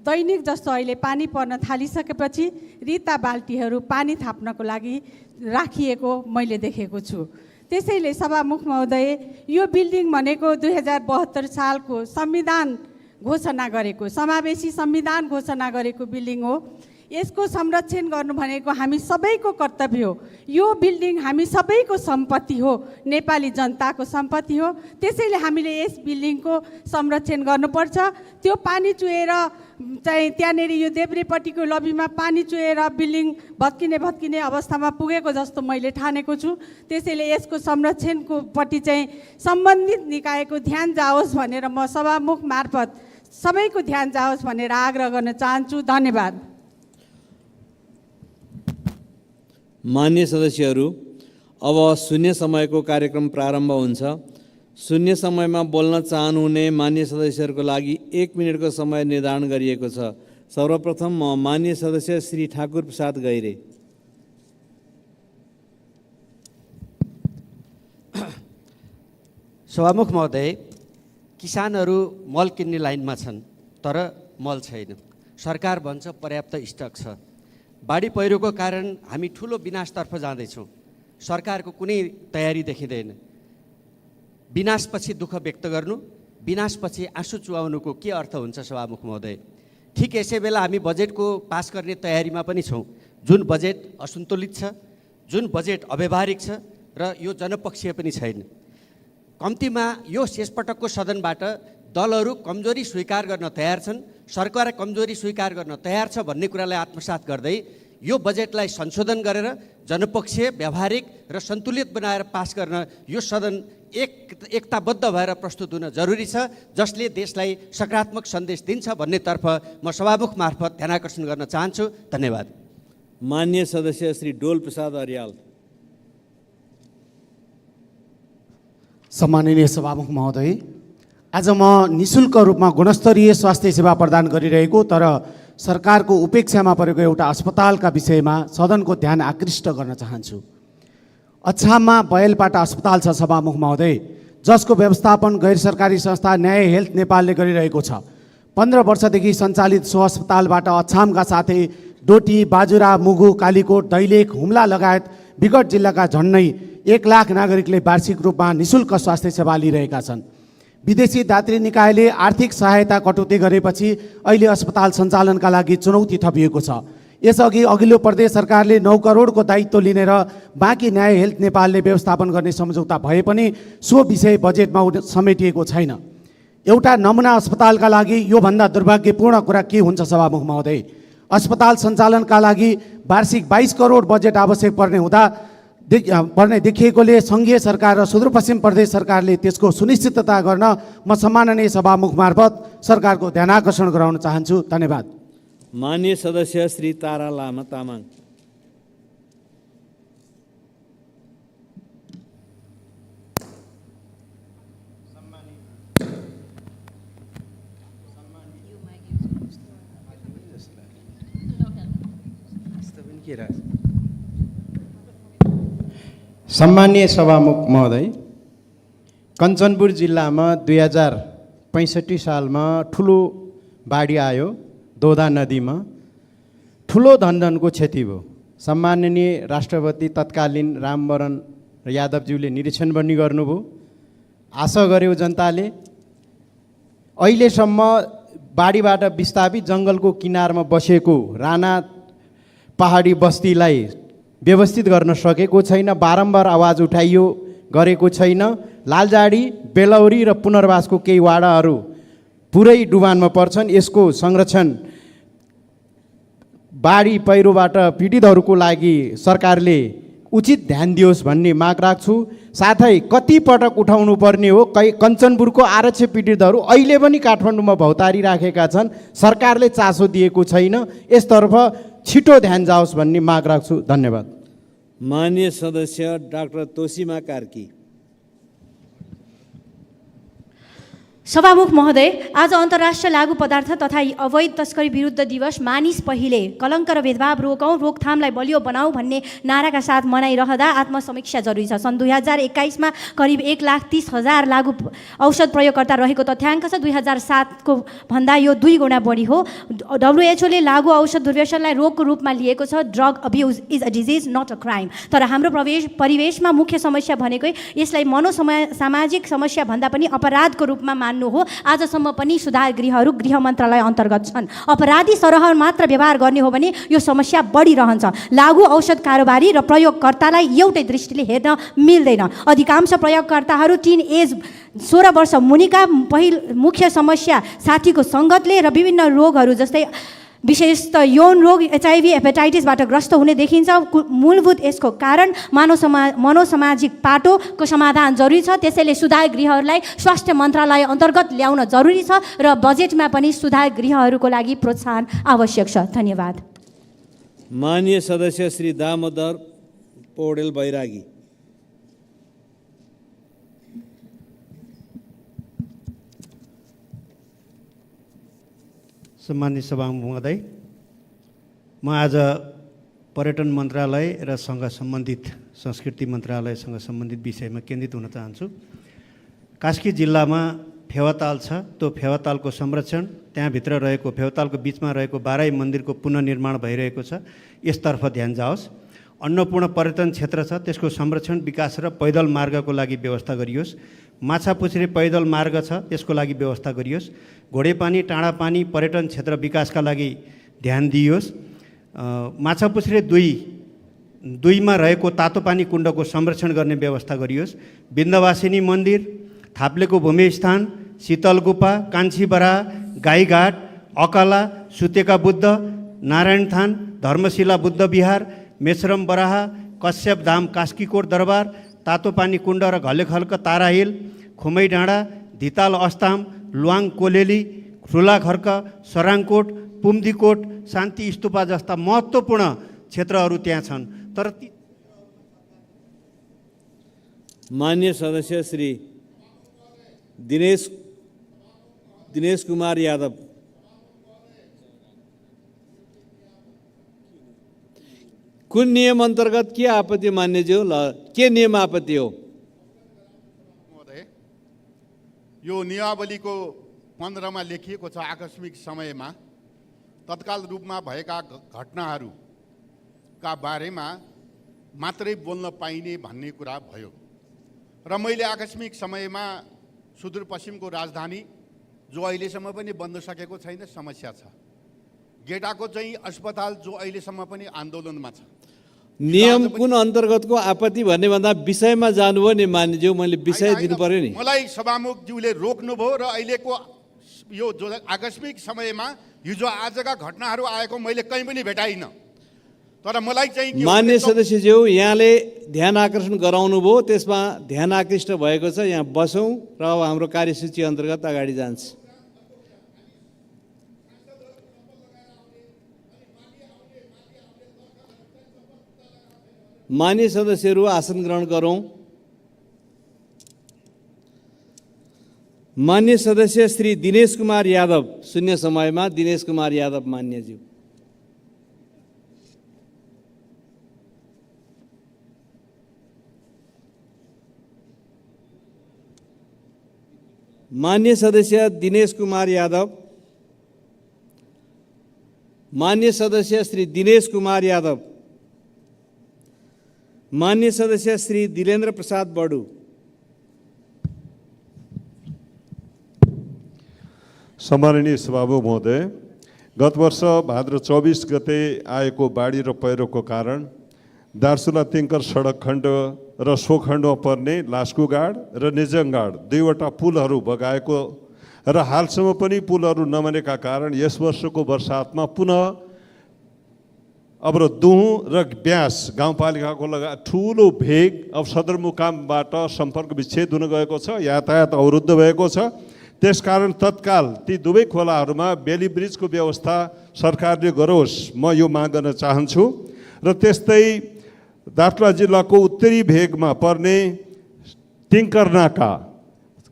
दैनिक जस्तो अहिले पानी पर्न थालिसकेपछि रित्ता बाल्टीहरू पानी थाप्नको लागि राखिएको मैले देखेको छु। त्यसैले सभामुख महोदय, यो बिल्डिङ भनेको 2072 सालको संविधान घोषणा गरेको, समावेशी संविधान घोषणा गरेको बिल्डिङ हो। यसको संरक्षण गर्नु भनेको हामी सबैको कर्तव्य हो। यो बिल्डिङ हामी सबैको सम्पत्ति हो, नेपाली जनताको सम्पत्ति हो। त्यसैले हामीले यस बिल्डिङको संरक्षण गर्नुपर्छ। त्यो पानी चुहेर चाहिँ त्यहाँनिर यो देब्रेपट्टिको लबीमा पानी चुहेर बिल्डिङ भत्किने अवस्थामा पुगेको जस्तो मैले ठानेको छु। त्यसैले यसको संरक्षणको पट्टि चाहिँ सम्बन्धित निकायको ध्यान जाओस् भनेर म सभामुख मार्फत सबैको ध्यान जाओस् भनेर आग्रह गर्न चाहन्छु। धन्यवाद। मान्य सदस्यहरू, अब शून्य समयको कार्यक्रम प्रारम्भ हुन्छ। शून्य समयमा बोल्न चाहनुहुने मान्य सदस्यहरूको लागि 1 मिनेटको समय निर्धारण गरिएको छ। सर्वप्रथम म मान्य सदस्य श्री ठाकुर प्रसाद गैरे। सभामुख महोदय, किसानहरू मल किन्ने लाइनमा छन् तर मल छैन। सरकार भन्छ पर्याप्त स्टक छ। बाढी पहिरोको कारण हामी ठुलो विनाशतर्फ जाँदैछौँ। सरकारको कुनै तयारी देखिँदैन। विनाशपछि दुःख व्यक्त गर्नु, विनाशपछि आँसु चुहाउनुको के अर्थ हुन्छ सभामुख महोदय? ठिक यसै बेला हामी बजेटको पास गर्ने तयारीमा पनि छौँ। जुन बजेट असन्तुलित छ, जुन बजेट अव्यावहारिक छ र यो जनपक्षीय पनि छैन। कम्तीमा यो शेषपटकको सदनबाट दलहरू कमजोरी स्वीकार गर्न तयार छन्, सरकार कमजोरी स्वीकार गर्न तयार छ भन्ने कुरालाई आत्मसात गर्दै यो बजेटलाई संशोधन गरेर जनपक्षीय, व्यावहारिक र सन्तुलित बनाएर पास गर्न यो सदन एकताबद्ध भएर प्रस्तुत हुन जरुरी छ, जसले देशलाई सकारात्मक सन्देश दिन्छ भन्नेतर्फ म सभामुख मार्फत ध्यानाकर्षण गर्न चाहन्छु। धन्यवाद। मान्य सदस्य श्री डोल प्रसाद अर्याल। सम्माननीय सभामुख महोदय, आज म निःशुल्क रूपमा गुणस्तरीय स्वास्थ्य सेवा प्रदान गरिरहेको तर सरकारको उपेक्षामा परेको एउटा अस्पतालका विषयमा सदनको ध्यान आकृष्ट गर्न चाहन्छु। अछाममा बयलपाटा अस्पताल छ सभामुख महोदय, जसको व्यवस्थापन गैर सरकारी संस्था न्याय हेल्थ नेपालले गरिरहेको छ। 15 वर्षदेखि सञ्चालित सो अस्पतालबाट अछामका साथै डोटी, बाजुरा, मुगु, कालीकोट, दैलेख, हुम्ला लगायत विगत जिल्लाका झन्डै 1 लाख नागरिकले वार्षिक रूपमा निःशुल्क स्वास्थ्य सेवा लिइरहेका छन्। विदेशी दात्री निकायले आर्थिक सहायता कटौती गरेपछि अहिले अस्पताल सञ्चालनका लागि चुनौती थपिएको छ। यसअघि अघिल्लो प्रदेश सरकारले 9 करोडको दायित्व लिने र बाँकी न्याय हेल्थ नेपालले व्यवस्थापन गर्ने सम्झौता भए पनि सो विषय बजेटमा समेटिएको छैन। एउटा नमुना अस्पतालका लागि योभन्दा दुर्भाग्यपूर्ण कुरा के हुन्छ सभामुख महोदय? अस्पताल सञ्चालनका लागि वार्षिक 22 करोड बजेट आवश्यक पर्ने देखिएकोले सङ्घीय सरकार र सुदूरपश्चिम प्रदेश सरकारले त्यसको सुनिश्चितता गर्न म सम्माननीय सभामुख मार्फत सरकारको ध्यानाकर्षण गराउन चाहन्छु। धन्यवाद। मान्य सदस्य श्री तारा लामा तामाङ। सम्मानीय सभामुख महोदय, कञ्चनपुर जिल्लामा 2065 सालमा ठुलो बाढी आयो। दोधा नदीमा ठुलो धनधनको क्षति भयो। सम्माननीय राष्ट्रपति तत्कालीन रामवरण यादवज्यूले निरीक्षण पनि गर्नुभयो। आशा गर्यो जनताले अहिलेसम्म बाढीबाट विस्थापित जङ्गलको किनारमा बसेको राणा पहाडी बस्तीलाई व्यवस्थित गर्न सकेको छैन। बारम्बार आवाज उठाइयो, गरेको छैन। लालजाडी, बेलौरी र पुनर्वासको केही वाडाहरू पुरै डुबानमा पर्छन्। यसको संरक्षण बाढी पहिरोबाट पीडितहरूको लागि सरकारले उचित ध्यान दियोस् भन्ने माग राख्छु। साथै कति पटक उठाउनु पर्ने हो? कञ्चनपुरको आरक्षित पीडितहरू अहिले पनि काठमाडौँमा भौतारी राखेका छन्। सरकारले चासो दिएको छैन। यसतर्फ छिटो ध्यान जाओस् भन्ने माग राख्छु। धन्यवाद। मान्य सदस्य डाक्टर तोसीमा कार्की। सभामुख महोदय, आज अन्तर्राष्ट्रिय लागु पदार्थ तथा अवैध तस्करी विरुद्ध दिवस। मानिस पहिले, कलङ्क र भेदभाव रोकौँ, रोकथामलाई बलियो बनाऊ भन्ने नाराका साथ मनाइरहँदा आत्मसमीक्षा जरुरी छ। सन् 2021 करिब 1,30,000 लागु औषध प्रयोगकर्ता रहेको तथ्याङ्क छ। 2007 भन्दा यो 2 गुणा बढी हो। WHO ले लागु औषध दुर्व्यसनलाई रोगको रूपमा लिएको छ। Drug abuse is a disease not a crime. तर हाम्रो परिवेशमा मुख्य समस्या भनेकै यसलाई सामाजिक समस्या भन्दा पनि अपराधको रूपमा मान्नु हो। आजसम्म पनि सुधार गृहहरू गृह मन्त्रालय अन्तर्गत छन्। अपराधी सरह मात्र व्यवहार गर्ने हो भने यो समस्या बढिरहन्छ। लागु औषध कारोबारी र प्रयोगकर्तालाई एउटै दृष्टिले हेर्न मिल्दैन। अधिकांश प्रयोगकर्ताहरू टिन एज 16 वर्ष मुनिका मुख्य समस्या साथीको सङ्गतले र विभिन्न रोगहरू जस्तै विशेषतः यौन रोग HIV हेपाटाइटिसबाट ग्रस्त हुने देखिन्छ। मूलभूत यसको कारण मनोसामाजिक पाटोको समाधान जरुरी छ। त्यसैले सुधार गृहहरूलाई स्वास्थ्य मन्त्रालय अन्तर्गत ल्याउन जरुरी छ र बजेटमा पनि सुधार गृहहरूको लागि प्रोत्साहन आवश्यक छ। धन्यवाद। माननीय सदस्य श्री दामोदर पौडेल बैरागी। सम्मानित सभामुख महोदय, म आज पर्यटन मन्त्रालय र सँग सम्बन्धित संस्कृति मन्त्रालयसँग सम्बन्धित विषयमा केन्द्रित हुन चाहन्छु। कास्की जिल्लामा फेवाताल छ। त्यो फेवातालको संरक्षण, त्यहाँभित्र रहेको फेवातालको बिचमा रहेको बाराई मन्दिरको पुनर्निर्माण भइरहेको छ, यसतर्फ ध्यान जाओस्। अन्नपूर्ण पर्यटन क्षेत्र छ, त्यसको संरक्षण, विकास र पैदल मार्गको लागि व्यवस्था गरियोस्। माछापुछ्रे पैदल मार्ग छ, त्यसको लागि व्यवस्था गरियोस्। घोडेपानी टाँडापानी पर्यटन क्षेत्र विकासका लागि ध्यान दिइयोस्। माछापुछ्रे दुईमा रहेको तातोपानी कुण्डको संरक्षण गर्ने व्यवस्था गरियोस्। विन्ध्यवासिनी मन्दिर, थाप्लेको भूमिस्थान, शीतल गुफा, कान्छी बराह, गाईघाट, अकाला, सुतेका बुद्ध, नारायण थान, धर्मशिला बुद्ध विहार, मेश्रम बराहा, कश्यप धाम, कास्कीकोट दरबार, तातोपानी कुण्ड र घलेखल्क तारा हिल, खुमै डाँडा, धिताल अस्ताम, लुवाङ कोलेली, ठुला खर्क, सराङकोट, पुम्दीकोट, शान्ति स्तूपा जस्ता महत्त्वपूर्ण क्षेत्रहरू त्यहाँ छन्। तर माननीय सदस्य श्री दिनेश कुमार यादव। कुन नियम अन्तर्गत के आपत्ति मान्यज्यू? के नियम आपत्ति हो? महोदय, यो नियमावलीको 15 मा लेखिएको छ, आकस्मिक समयमा तत्काल रूपमा भएका घटनाहरूका बारेमा मात्रै बोल्न पाइने भन्ने कुरा भयो। र मैले आकस्मिक समयमा सुदूरपश्चिमको राजधानी जो अहिलेसम्म पनि बन्न सकेको छैन समस्या छ, गेटाको चाहिँ अस्पताल जो अहिलेसम्म पनि आन्दोलनमा छ। नियम कुन अन्तर्गतको आपत्ति भन्ने भन्दा विषयमा जानुभयो नि मान्यज्यू, मैले विषय दिनु पर्यो नि। मलाई सभामुखज्यूले रोक्नुभयो र अहिलेको यो जो आकस्मिक समयमा हिजो आजका घटनाहरू आएको मैले कहीँ पनि भेटाइनँ। तर मलाई चाहिँ मान्य सदस्यज्यू, यहाँले ध्यान आकर्षण गराउनु भयो, त्यसमा ध्यान आकृष्ट भएको छ। यहाँ बसौँ र अब हाम्रो कार्यसूची अन्तर्गत अगाडि जान्छ। मान्य सदस्यहरू आसन ग्रहण गरौँ। मान्य सदस्य श्री दिनेश कुमार यादव, शून्य समयमा दिनेश कुमार यादव मान्यज्यू। मान्य सदस्य दिनेश कुमार यादव। मान्य सदस्य श्री दिनेश कुमार यादव। मान्य सदस्य श्री दिलेन्द्र प्रसाद बडू। सम्माननीय सभामुख महोदय, गत वर्ष भाद्र 24 गते आएको बाढी र पहिरोको कारण दार्चुला तिङ्कर सडक खण्ड र सो खण्डमा पर्ने लास्कुगाड र नेजङगाड दुईवटा पुलहरू बगाएको र हालसम्म पनि पुलहरू नबनेका कारण यस वर्षको बर्सातमा पुनः अब दुहु र ब्यास गाउँपालिकाको लगायत ठुलो भेग अब सदरमुकामबाट सम्पर्क विच्छेद हुन गएको छ, यातायात अवरुद्ध भएको छ। त्यसकारण तत्काल ती दुवै खोलाहरूमा बेली ब्रिजको व्यवस्था सरकारले गरोस्, म यो माग गर्न चाहन्छु। र त्यस्तै दार्चुला जिल्लाको उत्तरी भेगमा पर्ने तिङ्कर नाका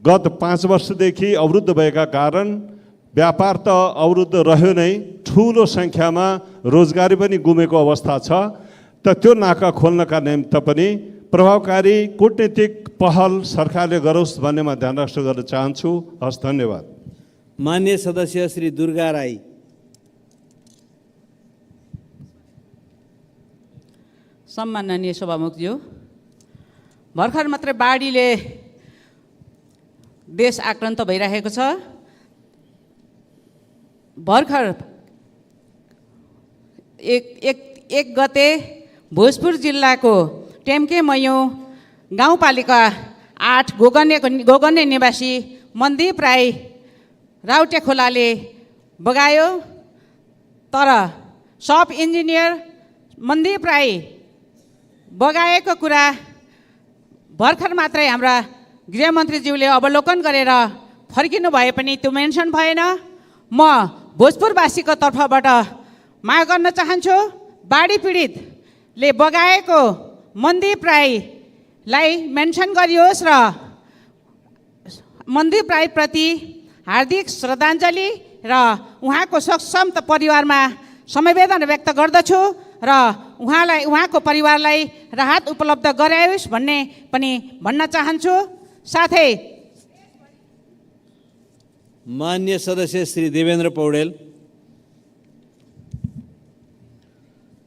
गत 5 वर्षदेखि अवरुद्ध भएका कारण व्यापार त अवरुद्ध रह्यो नै, ठुलो सङ्ख्यामा रोजगारी पनि गुमेको अवस्था छ। त त्यो नाका खोल्नका निमित्त पनि प्रभावकारी कूटनीतिक पहल सरकारले गरोस् भन्नेमा ध्यान राख्न गर्न चाहन्छु। हस्, धन्यवाद। मान्य सदस्य श्री दुर्गा राई। सम्माननीय सभामुखज्यू, भर्खर मात्रै बाढीले देश आक्रान्त भइरहेको छ। भर्खर एक गते भोजपुर जिल्लाको टेम्के मयौँ गाउँपालिका 8 गोगन्ने निवासी मनदीप राई राउटे खोलाले बगायो। तर सब इन्जिनियर मनदीप राई बगाएको कुरा भर्खर मात्रै हाम्रा गृहमन्त्रीज्यूले अवलोकन गरेर फर्किनु भए पनि त्यो मेन्सन भएन। म भोजपुरवासीको तर्फबाट माग गर्न चाहन्छु, बाढी पीडितले बगाएको मनदीप राईलाई मेन्सन गरियोस् र मनदीप राईप्रति हार्दिक श्रद्धाञ्जली र उहाँको सक्षम परिवारमा समवेदना व्यक्त गर्दछु र उहाँको परिवारलाई राहत उपलब्ध गरायोस् भन्ने पनि भन्न चाहन्छु। साथै मान्य सदस्य श्री देवेन्द्र पौडेल।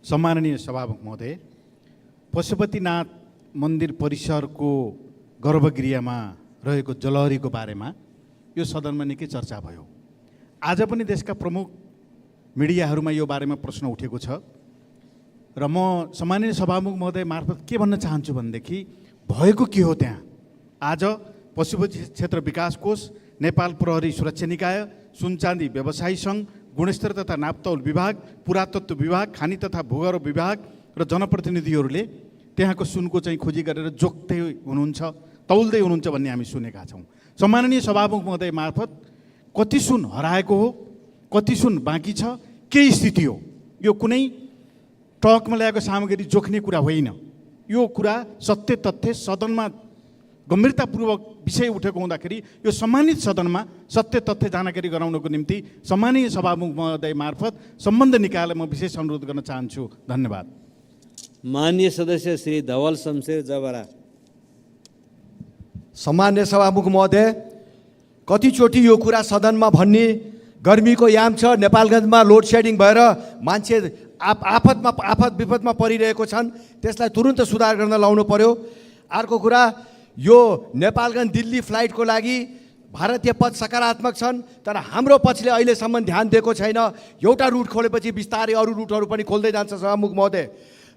सम्माननीय सभामुख महोदय, पशुपतिनाथ मन्दिर परिसरको गर्भगृहमा रहेको जलहरीको बारेमा यो सदनमा निकै चर्चा भयो। आज पनि देशका प्रमुख मिडियाहरूमा यो बारेमा प्रश्न उठेको छ र म सम्माननीय सभामुख महोदय मार्फत के भन्न चाहन्छु भनेदेखि भएको के हो त्यहाँ। आज पशुपति क्षेत्र विकास कोष, नेपाल प्रहरी सुरक्षा निकाय, सुनचाँदी व्यवसायी सङ्घ, गुणस्तर तथा नापतौल विभाग, पुरातत्व विभाग, खानी तथा भूगर्भ विभाग र जनप्रतिनिधिहरूले त्यहाँको सुनको चाहिँ खोजी गरेर जोख्दै हुनुहुन्छ, तौल्दै हुनुहुन्छ भन्ने हामी सुनेका छौँ। सम्माननीय सभामुख महोदय मार्फत कति सुन हराएको हो, कति सुन बाँकी छ, के स्थिति हो, यो कुनै ट्रकमा ल्याएको सामग्री जोख्ने कुरा होइन। यो कुरा सत्य तथ्य सदनमा गम्भीरतापूर्वक विषय उठेको हुँदाखेरि यो सम्मानित सदनमा सत्य तथ्य जानकारी गराउनको निम्ति सम्माननीय सभामुख महोदय मार्फत सम्बन्ध निकायलाई म विशेष अनुरोध गर्न चाहन्छु। धन्यवाद। मान्य सदस्य श्री धवल शमशेर जबरा। सम्मान्य सभामुख महोदय, कतिचोटि यो कुरा सदनमा भन्ने गर्मीको याम छ, नेपालगञ्जमा लोड सेडिङ भएर मान्छे आफत विपदमा परिरहेको छन्, त्यसलाई तुरुन्त सुधार गर्न लाउनु पर्यो। अर्को कुरा, यो नेपालगञ्ज दिल्ली फ्लाइटको लागि भारतीय पक्ष सकारात्मक छन्, तर हाम्रो पक्षले अहिलेसम्म ध्यान दिएको छैन। एउटा रुट खोलेपछि बिस्तारै अरू रुटहरू पनि खोल्दै जान्छ सभामुख महोदय।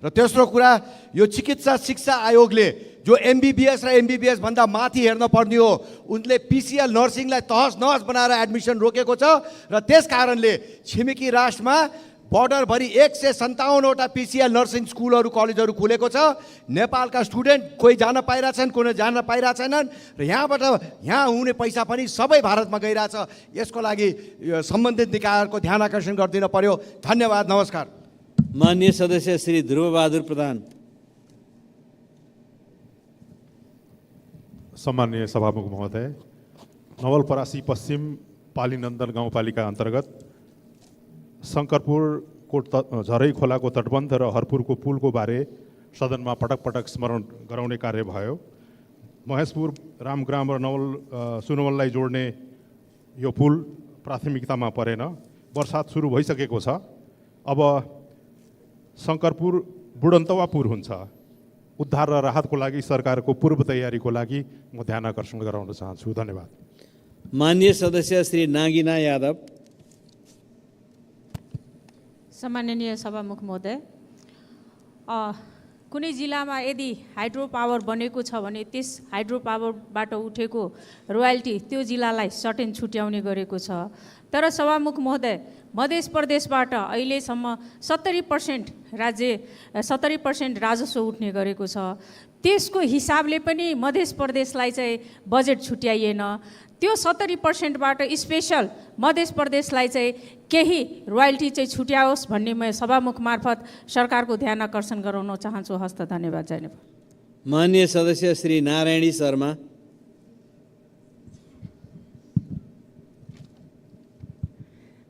र तेस्रो कुरा, यो चिकित्सा शिक्षा आयोगले जो MBBS र MBBS भन्दा माथि हेर्न पर्ने हो, उनले PCL नर्सिङलाई तहस नहस बनाएर एडमिसन रोकेको छ र त्यस कारणले छिमेकी राष्ट्रमा बर्डरभरि 157वटा PCL नर्सिङ स्कुलहरू कलेजहरू खुलेको छ। नेपालका स्टुडेन्ट कोही जान पाइरहेछन्, कोही जान पाइरहेछैनन् र यहाँ हुने पैसा पनि सबै भारतमा गइरहेछ। यसको लागि सम्बन्धित निकायहरूको ध्यान आकर्षण गरिदिन पर्यो। धन्यवाद, नमस्कार। मान्य सदस्य श्री ध्रुवबहादुर प्रधान। सम्माननीय सभामुख महोदय, नवलपरासी पश्चिम पालीनन्दन गाउँपालिका अन्तर्गत शङ्करपुरको झरै खोलाको तटबन्ध र हरपुरको पुलको बारे सदनमा पटक पटक स्मरण गराउने कार्य भयो। महेशपुर, रामग्राम र सुनवललाई जोड्ने यो पुल प्राथमिकतामा परेन। वर्षात सुरु भइसकेको छ। अब शङ्करपुर बुढन्तवापुर हुन्छ। उद्धार र राहतको लागि सरकारको पूर्व तयारीको लागि म ध्यान आकर्षण गराउन चाहन्छु। धन्यवाद। मान्य सदस्य श्री नागिना यादव। सम्माननीय सभामुख महोदय, कुनै जिल्लामा यदि हाइड्रो पावर बनेको छ भने त्यस हाइड्रो पावरबाट उठेको रोयल्टी त्यो जिल्लालाई सर्टेन छुट्याउने गरेको छ। तर सभामुख महोदय, मध्य प्रदेशबाट अहिलेसम्म 70% राजस्व उठ्ने गरेको छ। त्यसको हिसाबले पनि मध्य प्रदेशलाई चाहिँ बजेट छुट्याइएन। त्यो 70%बाट स्पेसल मध्य प्रदेशलाई चाहिँ केही रोयल्टी चाहिँ छुट्याओस् भन्ने म सभामुख मार्फत सरकारको ध्यान आकर्षण गराउन चाहन्छु। हस्त। धन्यवाद। जय नेपाल। मान्य सदस्य श्री नारायणी शर्मा।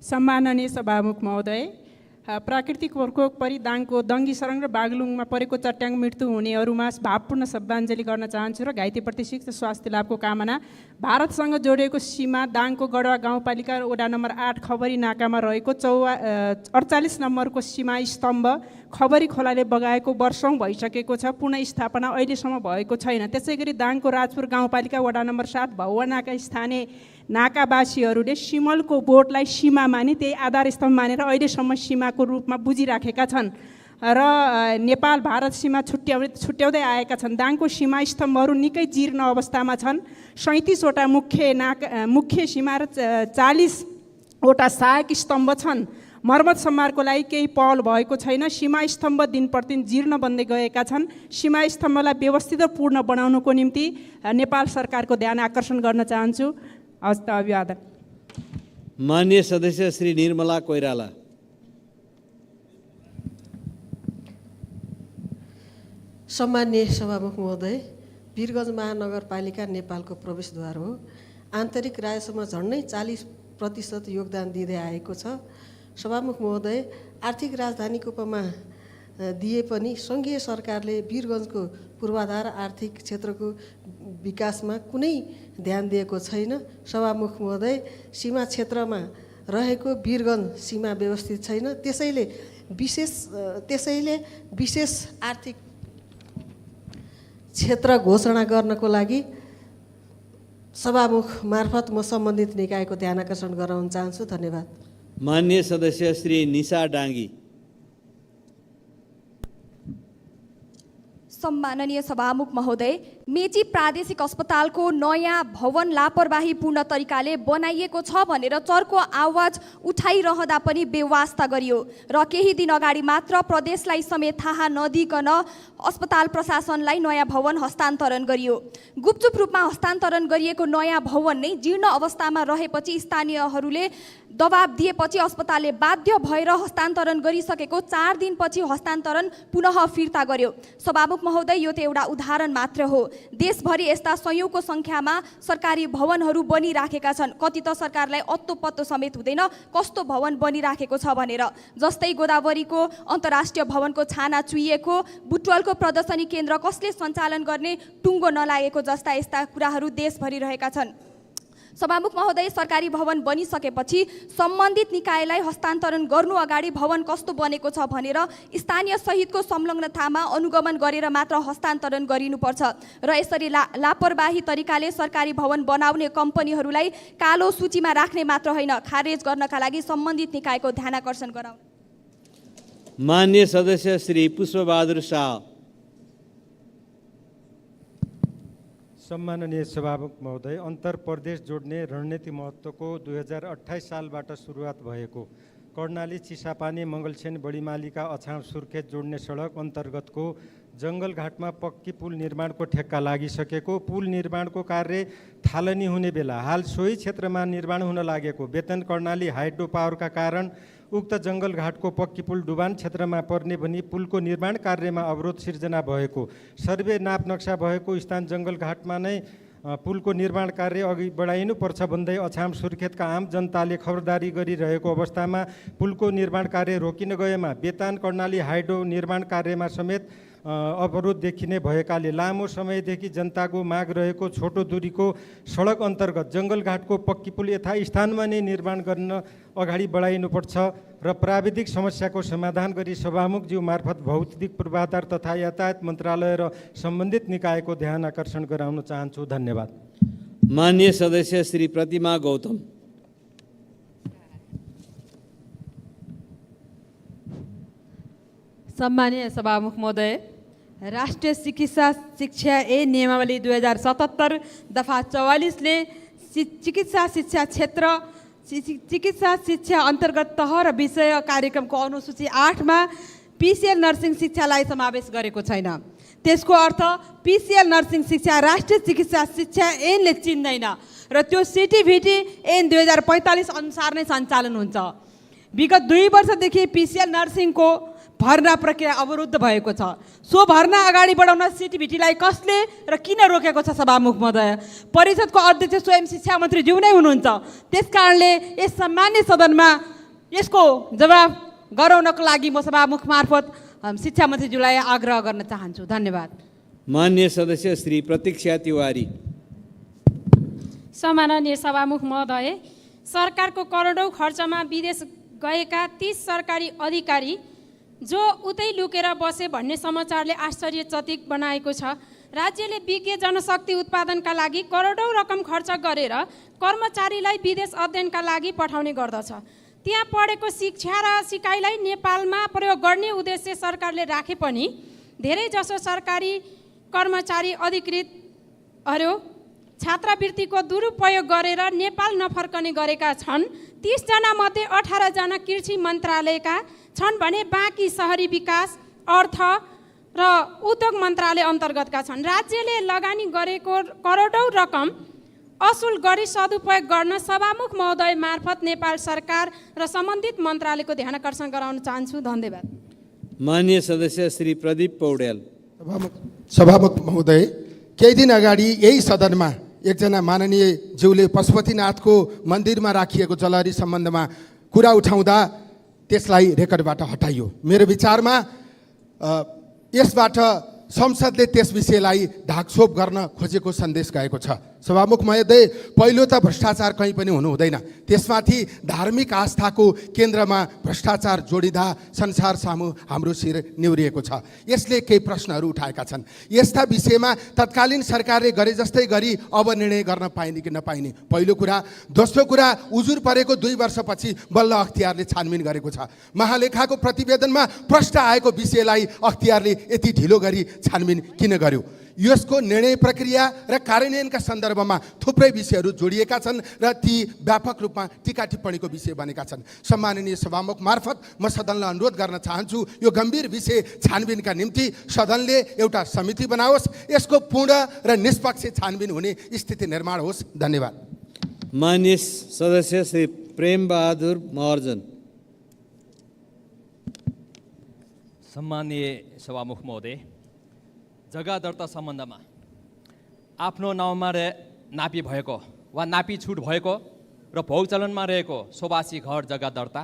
सम्माननीय सभामुख महोदय, प्राकृतिक प्रकोप परि दाङको दङ्गी सरङ र बागलुङमा परेको चट्याङ मृत्यु हुनेहरूमा भावपूर्ण श्रद्धाञ्जली गर्न चाहन्छु र घाइतेप्रति शीघ्र स्वास्थ्य लाभको कामना। भारतसँग जोडिएको सीमा दाङको गढवा गाउँपालिका वडा नम्बर 8 खबरी नाकामा रहेको 48 नम्बरको सीमा स्तम्भ खबरी खोलाले बगाएको वर्षौँ भइसकेको छ, पुनर्स्थापना अहिलेसम्म भएको छैन। त्यसै गरी दाङको राजपुर गाउँपालिका वडा नम्बर 7 भौवानाका स्थानीय नाकावासीहरूले सिमलको बोटलाई सीमा मानि त्यही आधारस्तम्भ मानेर अहिलेसम्म सीमाको रूपमा बुझिराखेका छन् र नेपाल भारत सीमा छुट्याउँदै आएका छन्। दाङको सीमा स्तम्भहरू निकै जीर्ण अवस्थामा छन्। 37वटा मुख्य सीमा र 40वटा सहायक स्तम्भ छन्। मर्मत सम्मारको लागि केही पहल भएको छैन। सीमा स्तम्भ दिन प्रतिदिन जीर्ण बन्दै गएका छन्। सीमा स्तम्भलाई व्यवस्थित र पूर्ण बनाउनुको निम्ति नेपाल सरकारको ध्यान आकर्षण गर्न चाहन्छु। हस्त अभिवादन। माननीय सदस्य श्री निर्मला कोइराला। सम्माननीय सभामुख महोदय, वीरगञ्ज महानगरपालिका नेपालको प्रवेशद्वार हो। आन्तरिक राजस्वमा झन्डै 40% योगदान दिँदै आएको छ। सभामुख महोदय, आर्थिक राजधानीको उपमा दिए पनि सङ्घीय सरकारले वीरगञ्जको पूर्वाधार आर्थिक क्षेत्रको विकासमा कुनै ध्यान दिएको छैन। सभामुख महोदय, सीमा क्षेत्रमा रहेको वीरगञ्ज सीमा व्यवस्थित छैन। त्यसैले विशेष आर्थिक क्षेत्र घोषणा गर्नको लागि सभामुख मार्फत म सम्बन्धित निकायको ध्यान आकर्षण गराउन चाहन्छु। धन्यवाद। माननीय सदस्य श्री निशा डाङ्गी। सम्माननीय सभामुख महोदय, मेची प्रादेशिक अस्पतालको नयाँ भवन लापरवाहीपूर्ण तरिकाले बनाइएको छ भनेर चर्को आवाज उठाइरहँदा पनि बेवास्ता गरियो र केही दिन अगाडि मात्र प्रदेशलाई समेत थाहा नदिइकन अस्पताल प्रशासनलाई नयाँ भवन हस्तान्तरण गरियो। गुपचुप रूपमा हस्तान्तरण गरिएको नयाँ भवन नै जीर्ण अवस्थामा रहेपछि स्थानीयहरूले दबाब दिएपछि अस्पतालले बाध्य भएर हस्तान्तरण गरिसकेको 4 दिनपछि हस्तान्तरण पुनः फिर्ता गर्यो। सभामुख महोदय, यो त एउटा उदाहरण मात्र हो। देशभरि यस्ता सयौँको सङ्ख्यामा सरकारी भवनहरू बनिराखेका छन्। कति त सरकारलाई अत्तो पत्तो समेत हुँदैन कस्तो भवन बनिराखेको छ भनेर। जस्तै गोदावरीको अन्तर्राष्ट्रिय भवनको छाना चुइएको, बुटवलको प्रदर्शनी केन्द्र कसले सञ्चालन गर्ने टुङ्गो नलागेको जस्ता यस्ता कुराहरू देशभरि रहेका छन्। सभामुख महोदय, सरकारी भवन बनिसकेपछि सम्बन्धित निकायलाई हस्तान्तरण गर्नु अगाडि भवन कस्तो बनेको छ भनेर स्थानीय सहितको संलग्नतामा अनुगमन गरेर मात्र हस्तान्तरण गरिनुपर्छ र यसरी लापरवाही तरिकाले सरकारी भवन बनाउने कम्पनीहरूलाई कालो सूचीमा राख्ने मात्र होइन, खारेज गर्नका लागि सम्बन्धित निकायको ध्यान आकर्षण गराउनु। माननीय सदस्य श्री पुष्पबहादुर शाह। सम्माननीय सभामुख महोदय, अन्तर प्रदेश जोड्ने रणनीति महत्त्वको 2028 सालबाट सुरुवात भएको कर्णाली चिसापानी मङ्गलसेन बडीमालीका अछाम सुर्खेत जोड्ने सडक अन्तर्गतको जङ्गलघाटमा पक्की पुल निर्माणको ठेक्का लागिसकेको, पुल निर्माणको कार्य थालनी हुने बेला हाल सोही क्षेत्रमा निर्माण हुन लागेको बेतन कर्णाली हाइड्रो पावरका कारण उक्त जङ्गलघाटको पक्की पुल डुबान क्षेत्रमा पर्ने भनी पुलको निर्माण कार्यमा अवरोध सिर्जना भएको, सर्वे नाप नक्सा भएको स्थान जङ्गलघाटमा नै पुलको निर्माण कार्य अघि बढाइनुपर्छ भन्दै अछाम सुर्खेतका आम जनताले खबरदारी गरिरहेको अवस्थामा पुलको निर्माण कार्य रोकिन गएमा बेतान कर्णाली हाइड्रो निर्माण कार्यमा समेत अवरोध देखिने भएकाले लामो समयदेखि जनताको माग रहेको छोटो दूरीको सडक अन्तर्गत जङ्गलघाटको पक्की पुल यथास्थानमा नै निर्माण गर्न अगाडि बढाइनुपर्छ र प्राविधिक समस्याको समाधान गरी सभामुखज्यू मार्फत भौतिक पूर्वाधार तथा यातायात मन्त्रालय र सम्बन्धित निकायको ध्यान आकर्षण गराउन चाहन्छु। धन्यवाद। माननीय सदस्य श्री प्रतिमा गौतम। सम्मानीय सभामुख महोदय, राष्ट्रिय चिकित्सा शिक्षा नियमावली 2077 दफा 44ले चिकित्सा शिक्षा क्षेत्र चिकित्सा शिक्षा अन्तर्गत तह र विषय कार्यक्रमको अनुसूची 8मा पिसिएल नर्सिङ शिक्षालाई समावेश गरेको छैन। त्यसको अर्थ पिसिएल नर्सिङ शिक्षा राष्ट्रिय चिकित्सा शिक्षा ऐनले चिन्दैन र त्यो सिटिभिटी ऐन 2045 अनुसार नै सञ्चालन हुन्छ। विगत 2 वर्षदेखि पिसिएल नर्सिङको भर्ना प्रक्रिया अवरुद्ध भएको छ। सो भर्ना अगाडि बढाउन सिटिभिटीलाई कसले र किन रोकेको छ? सभामुख महोदय, परिषदको अध्यक्ष स्वयं शिक्षा मन्त्री ज्यू नै हुनुहुन्छ। त्यसकारणले यस सम्मान्य सदनमा यसको जवाब गराउनको लागि म सभामुख मार्फत शिक्षा मन्त्रीज्यूलाई आग्रह गर्न चाहन्छु। धन्यवाद। माननीय सदस्य श्री प्रतीक्षा तिवारी। सम्माननीय सभामुख महोदय, सरकारको करोडौँ खर्चमा विदेश गएका 30 सरकारी अधिकारी जो उतै लुकेर बसे भन्ने समाचारले आश्चर्यचकित बनाएको छ। राज्यले विज्ञ जनशक्ति उत्पादनका लागि करोडौँ रकम खर्च गरेर कर्मचारीलाई विदेश अध्ययनका लागि पठाउने गर्दछ। त्यहाँ पढेको शिक्षा र सिकाइलाई नेपालमा प्रयोग गर्ने उद्देश्य सरकारले राखे पनि धेरैजसो सरकारी कर्मचारी अधिकृतहरू छात्रवृत्तिको दुरुपयोग गरेर नेपाल नफर्कने गरेका छन्। 30 जना मध्ये 18 जना कृषि मन्त्रालयका छन् भने बाँकी शहरी विकास, अर्थ र उद्योग मन्त्रालय अन्तर्गतका छन्। राज्यले लगानी गरेको करोडौँ रकम असुल गरी सदुपयोग गर्न सभामुख महोदय मार्फत नेपाल सरकार र सम्बन्धित मन्त्रालयको ध्यानाकर्षण गराउन चाहन्छु। धन्यवाद। माननीय सदस्य श्री प्रदीप पौड्याल। सभामुख महोदय, केही दिन अगाडि यही सदनमा एकजना माननीय ज्यूले पशुपतिनाथको मन्दिरमा राखिएको जलहरी सम्बन्धमा कुरा उठाउँदा त्यसलाई रेकर्डबाट हटाइयो। मेरो विचारमा यसबाट संसदले त्यस विषयलाई ढाकछोप गर्न खोजेको सन्देश गएको छ। सभामुख महोदय, पहिलो त भ्रष्टाचार कहीँ पनि हुनु हुँदैन। त्यसमाथि धार्मिक आस्थाको केन्द्रमा भ्रष्टाचार जोडिँदा संसार सामु हाम्रो शिर निहुरिएको छ। यसले केही प्रश्नहरू उठाएका छन्। यस्ता विषयमा तत्कालीन सरकारले गरे जस्तै गरी अब निर्णय गर्न पाइने कि नपाइने, पहिलो कुरा। दोस्रो कुरा, उजुर परेको 2 वर्षपछि बल्ल अख्तियारले छानबिन गरेको छ। महालेखाको प्रतिवेदनमा प्रश्न आएको विषयलाई अख्तियारले यति ढिलो गरी छानबिन किन गर्यो? यसको निर्णय प्रक्रिया र कार्यान्वयनका सन्दर्भमा थुप्रै विषयहरू जोडिएका छन् र ती व्यापक रूपमा टीका टिप्पणीको विषय बनेका छन्। सम्माननीय सभामुख मार्फत म सदनलाई अनुरोध गर्न चाहन्छु, यो गम्भीर विषय छानबिनका निम्ति सदनले एउटा समिति बनाओस्, यसको पूर्ण र निष्पक्ष छानबिन हुने स्थिति निर्माण होस्। धन्यवाद। माननीय सदस्य श्री प्रेम बहादुर महर्जन। सम्माननीय सभामुख महोदय, जग्गा दर्ता सम्बन्धमा आफ्नो नाउँमा नापी भएको वा नापी छुट भएको र भोगचलनमा रहेको सोबासी घर जग्गा दर्ता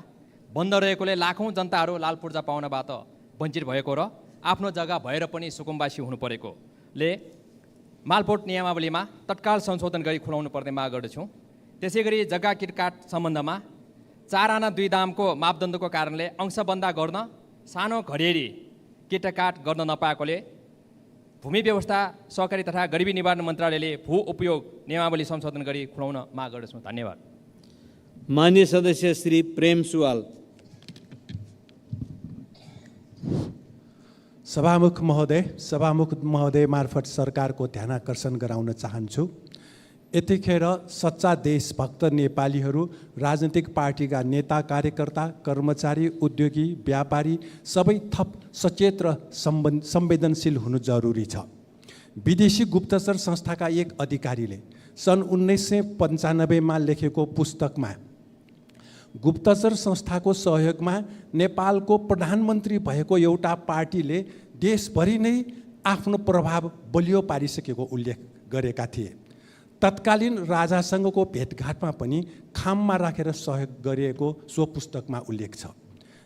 बन्द रहेकोले लाखौँ जनताहरू लाल पूर्जा पाउनबाट वञ्चित भएको र आफ्नो जग्गा भएर पनि सुकुम्बासी हुनु परेकोले मालपोत नियमावलीमा तत्काल संशोधन गरी खुलाउनु पर्ने माग गर्दछु। त्यसै गरी जग्गा किटकाट सम्बन्धमा 4 आना 2 दामको मापदण्डको कारणले अंशबन्दा गर्न सानो घडेरी किटकाट गर्न नपाएकोले भूमि व्यवस्था, सहकारी तथा गरिबी निवारण मन्त्रालयले भू उपयोग नियमावली संशोधन गरी खुलाउन माग गर्दछु। धन्यवाद। माननीय सदस्य श्री प्रेम सुवाल। सभामुख महोदय मार्फत सरकारको ध्यानाकर्षण गराउन चाहन्छु। यतिखेर सच्चा देशभक्त नेपालीहरू, राजनीतिक पार्टीका नेता कार्यकर्ता, कर्मचारी, उद्योगी, व्यापारी सबै थप सचेत र संवेदनशील हुनु जरुरी छ। विदेशी गुप्तचर संस्थाका एक अधिकारीले सन् 1995 लेखेको पुस्तकमा गुप्तचर संस्थाको सहयोगमा नेपालको प्रधानमन्त्री भएको एउटा पार्टीले देशभरि नै आफ्नो प्रभाव बलियो पारिसकेको उल्लेख गरेका थिए। तत्कालीन राजासँगको भेटघाटमा पनि खाममा राखेर सहयोग गरिएको सो पुस्तकमा उल्लेख छ।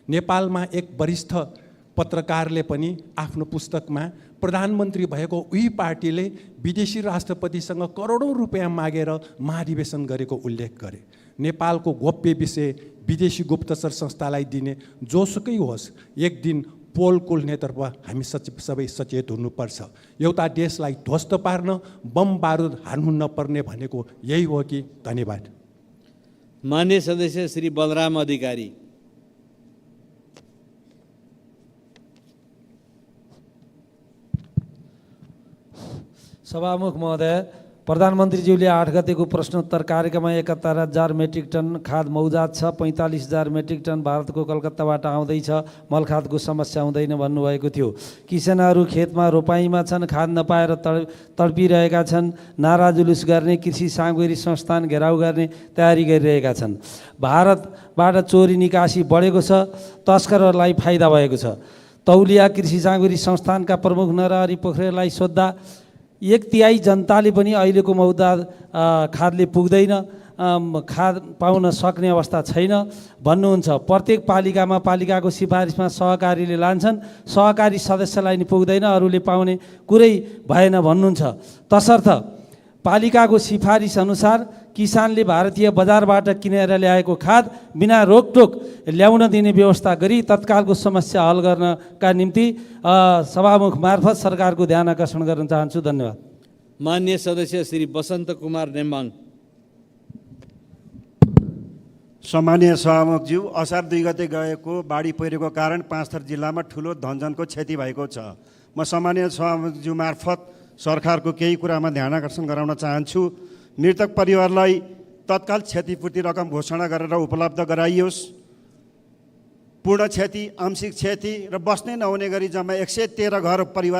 नेपालमा एक वरिष्ठ पत्रकारले पनि आफ्नो पुस्तकमा प्रधानमन्त्री भएको उही पार्टीले विदेशी राष्ट्रपतिसँग करोडौँ रुपियाँ मागेर महाधिवेशन गरेको उल्लेख गरे। नेपालको गोप्य विषय विदेशी गुप्तचर संस्थालाई दिने जोसुकै होस्, एक दिन पोल खोल्नेतर्फ हामी सबै सचेत हुनुपर्छ। एउटा देशलाई ध्वस्त पार्न बम बारुद हान्नु नपर्ने भनेको यही हो कि? धन्यवाद। माननीय सदस्य श्री बलराम अधिकारी। सभामुख महोदय, प्रधानमन्त्रीज्यूले 8 गतेको प्रश्नोत्तर कार्यक्रममा 71,000 मेट्रिक टन खाद मौजात छ, 45,000 मेट्रिक टन भारतको कलकत्ताबाट आउँदैछ, मलखादको समस्या हुँदैन भन्नुभएको थियो। किसानहरू खेतमा रोपाइँमा छन्, खाद नपाएर तडपिरहेका छन्, नारा जुलुस गर्ने, कृषि सामग्री संस्थान घेराउ गर्ने तयारी गरिरहेका छन्। भारतबाट चोरी निकासी बढेको छ, तस्करहरूलाई फाइदा भएको छ। तौलिया कृषि सामग्री संस्थानका प्रमुख नरहरि पोखरेललाई सोद्धा 1/3 जनताले पनि अहिलेको मौजाद खादले पुग्दैन, खाद पाउन सक्ने अवस्था छैन भन्नुहुन्छ। प्रत्येक पालिकामा पालिकाको सिफारिसमा सहकारीले लान्छन्, सहकारी सदस्यलाई नि पुग्दैन, अरूले पाउने कुरै भएन भन्नुहुन्छ। तसर्थ पालिकाको सिफारिस अनुसार किसानले भारतीय बजारबाट किनेर ल्याएको खाद बिना रोकटोक ल्याउन दिने व्यवस्था गरी तत्कालको समस्या हल गर्नका निम्ति सभामुख मार्फत सरकारको ध्यान आकर्षण गर्न चाहन्छु। धन्यवाद। मान्य सदस्य श्री बसन्त कुमार नेम्बाङ। सम्मानीय सभामुखज्यू, असार 2 गते गएको बाढी पहिरोको कारण पाँचथर जिल्लामा ठुलो धनजनको क्षति भएको छ। म सम्मानीय सभामुखज्यू मार्फत सरकारको केही कुरामा ध्यान आकर्षण गराउन चाहन्छु। मृतक परिवारलाई तत्काल क्षतिपूर्ति रकम घोषणा गरेर उपलब्ध गराइयोस्। पूर्ण क्षति, आंशिक क्षति र बस्नै नहुने गरी जम्मा 113 घर परिवार